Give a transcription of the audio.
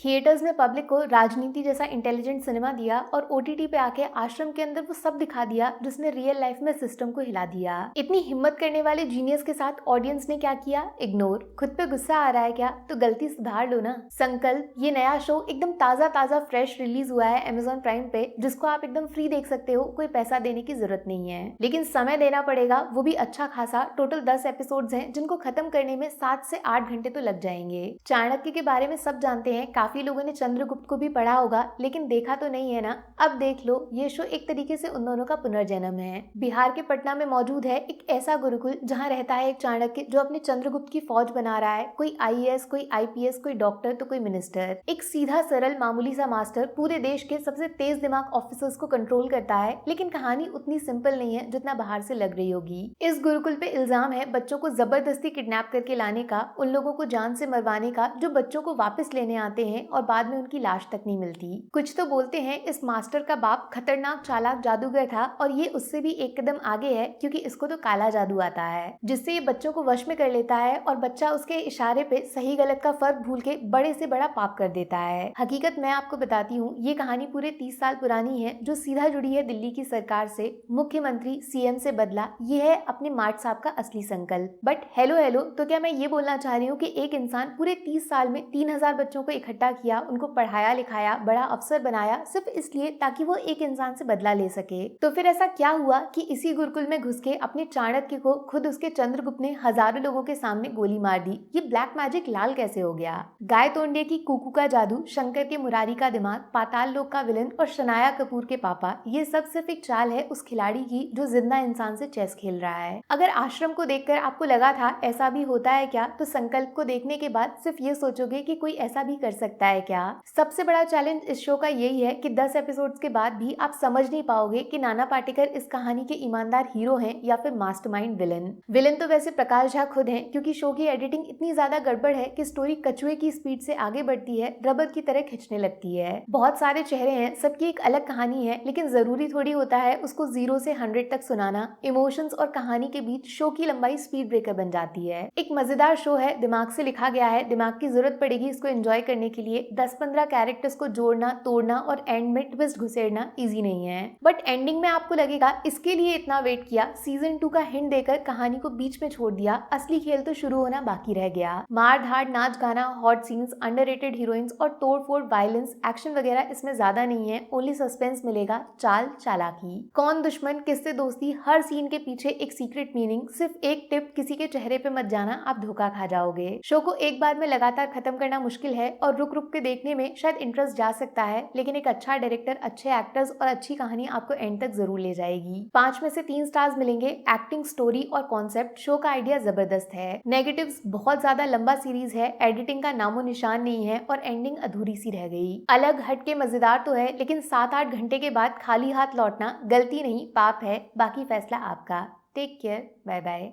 Theatres ने public को राजनीति जैसा इंटेलिजेंट सिनेमा दिया और ओटीटी पे आके आश्रम के अंदर वो सब दिखा दिया जिसने रियल लाइफ में सिस्टम को हिला दिया। इतनी हिम्मत करने वाले जीनियस के साथ ऑडियंस ने क्या किया? इग्नोर। खुद पे गुस्सा आ रहा है क्या? तो गलती सुधार लो ना। संकल्प ये नया शो एकदम ताजा ताजा फ्रेश रिलीज हुआ है Amazon प्राइम पे, जिसको आप एकदम फ्री देख सकते हो, कोई पैसा देने की जरूरत नहीं है। लेकिन समय देना पड़ेगा, वो भी अच्छा खासा। टोटल 10 एपिसोड्स हैं जिनको खत्म करने में 7 से 8 घंटे तो लग जाएंगे। चाणक्य के बारे में सब जानते हैं, काफी लोगों ने चंद्रगुप्त को भी पढ़ा होगा, लेकिन देखा तो नहीं है ना। अब देख लो, ये शो एक तरीके से उन दोनों का पुनर्जन्म है। बिहार के पटना में मौजूद है एक ऐसा गुरुकुल जहाँ रहता है एक चाणक्य जो अपने चंद्रगुप्त की फौज बना रहा है। कोई आईएएस, कोई आईपीएस, कोई डॉक्टर तो कोई मिनिस्टर। एक सीधा सरल मामूली सा मास्टर पूरे देश के सबसे तेज दिमाग ऑफिसर्स को कंट्रोल करता है। लेकिन कहानी उतनी सिंपल नहीं है जितना बाहर से लग रही होगी। इस गुरुकुल पे इल्जाम है बच्चों को जबरदस्ती किडनैप करके लाने का, उन लोगों को जान से मरवाने का जो बच्चों को वापस लेने आते हैं और बाद में उनकी लाश तक नहीं मिलती। कुछ तो बोलते हैं इस मास्टर का बाप खतरनाक चालाक जादूगर था और ये उससे भी एक कदम आगे है, क्योंकि इसको तो काला जादू आता है जिससे ये बच्चों को वश में कर लेता है और बच्चा उसके इशारे पे सही गलत का फर्क भूल के बड़े से बड़ा पाप कर देता है। हकीकत मैं आपको बताती हूँ, ये कहानी पूरे 30 साल पुरानी है जो सीधा जुड़ी है दिल्ली की सरकार से। मुख्यमंत्री सीएम से बदला, ये है अपने मार्ट साहब का असली संकल्प। बट हेलो, तो क्या मैं ये बोलना चाह रही हूँ कि एक इंसान पूरे 30 साल में 3000 बच्चों को इकट्ठा किया, उनको पढ़ाया लिखाया, बड़ा अफसर बनाया, सिर्फ इसलिए ताकि वो एक इंसान से बदला ले सके? तो फिर ऐसा क्या हुआ कि इसी गुरुकुल में घुस के अपने चाणक्य को खुद उसके चंद्रगुप्त ने हजारों लोगों के सामने गोली मार दी? ये ब्लैक मैजिक लाल कैसे हो गया? गाय तोंडे की कुकू का जादू, शंकर के मुरारी का दिमाग, पाताल लोक का विलन और शनाया कपूर के पापा, ये सब सिर्फ एक चाल है उस खिलाड़ी की जो जिंदा इंसान से चेस खेल रहा है। अगर आश्रम को देखकर आपको लगा था ऐसा भी होता है क्या, तो संकल्प को देखने के बाद सिर्फ ये सोचोगे कि कोई ऐसा भी कर सकता है क्या। सबसे बड़ा चैलेंज इस शो का यही है कि 10 एपिसोड्स के बाद भी आप समझ नहीं पाओगे कि नाना पाटेकर इस कहानी के ईमानदार हीरो हैं या फिर मास्टरमाइंड विलन। विलन तो वैसे प्रकाश झा खुद हैं, क्योंकि शो की एडिटिंग इतनी ज्यादा गड़बड़ है कि स्टोरी कछुए की स्पीड से आगे बढ़ती है, रबर की तरह खिंचने लगती है। बहुत सारे चेहरे हैं, सबकी एक अलग कहानी है, लेकिन जरूरी थोड़ी होता है उसको 0 से 100 तक सुनाना। इमोशंस और कहानी के बीच शो की लंबाई स्पीड ब्रेकर बन जाती है। एक मजेदार शो है, दिमाग से लिखा गया है, दिमाग की जरूरत पड़ेगी इसको एंजॉय करने के लिए। 10-15 कैरेक्टर्स को जोड़ना, तोड़ना और एंड में ट्विस्ट घुसेड़ना इजी नहीं है। बट एंडिंग में आपको लगेगा इसके लिए इतना वेट किया, सीजन 2 का हिंट देकर कहानी को बीच में छोड़ दिया, असली खेल तो शुरू होना बाकी रह गया। मार धाड़, नाच गाना, हॉट सीन्स, अंडररेटेड हीरोइंस और तोड़ फोड़ वायलेंस, एक्शन वगैरह इसमें ज्यादा नहीं है। ओनली सस्पेंस मिलेगा, चाल चालाकी, कौन दुश्मन किससे दोस्ती, हर सीन के पीछे एक सीक्रेट मीनिंग। सिर्फ एक टिप, किसी के चेहरे पे मत जाना, आप धोखा खा जाओगे। शो को एक बार में लगातार खत्म करना मुश्किल है और रुक रुक के देखने में शायद इंटरेस्ट जा सकता है, लेकिन एक अच्छा डायरेक्टर, अच्छे एक्टर्स और अच्छी कहानी आपको एंड तक जरूर ले जाएगी। 5 में से 3 स्टार्स मिलेंगे। एक्टिंग, स्टोरी और कॉन्सेप्ट, शो का आइडिया जबरदस्त है। नेगेटिव्स, बहुत ज्यादा लंबा सीरीज है, एडिटिंग का नामो निशान नहीं है और एंडिंग अधूरी सी रह गई। अलग हटके मजेदार तो है, लेकिन 7-8 घंटे के बाद खाली हाथ लौटना गलती नहीं पाप है। बाकी फैसला आपका। Take care, bye bye.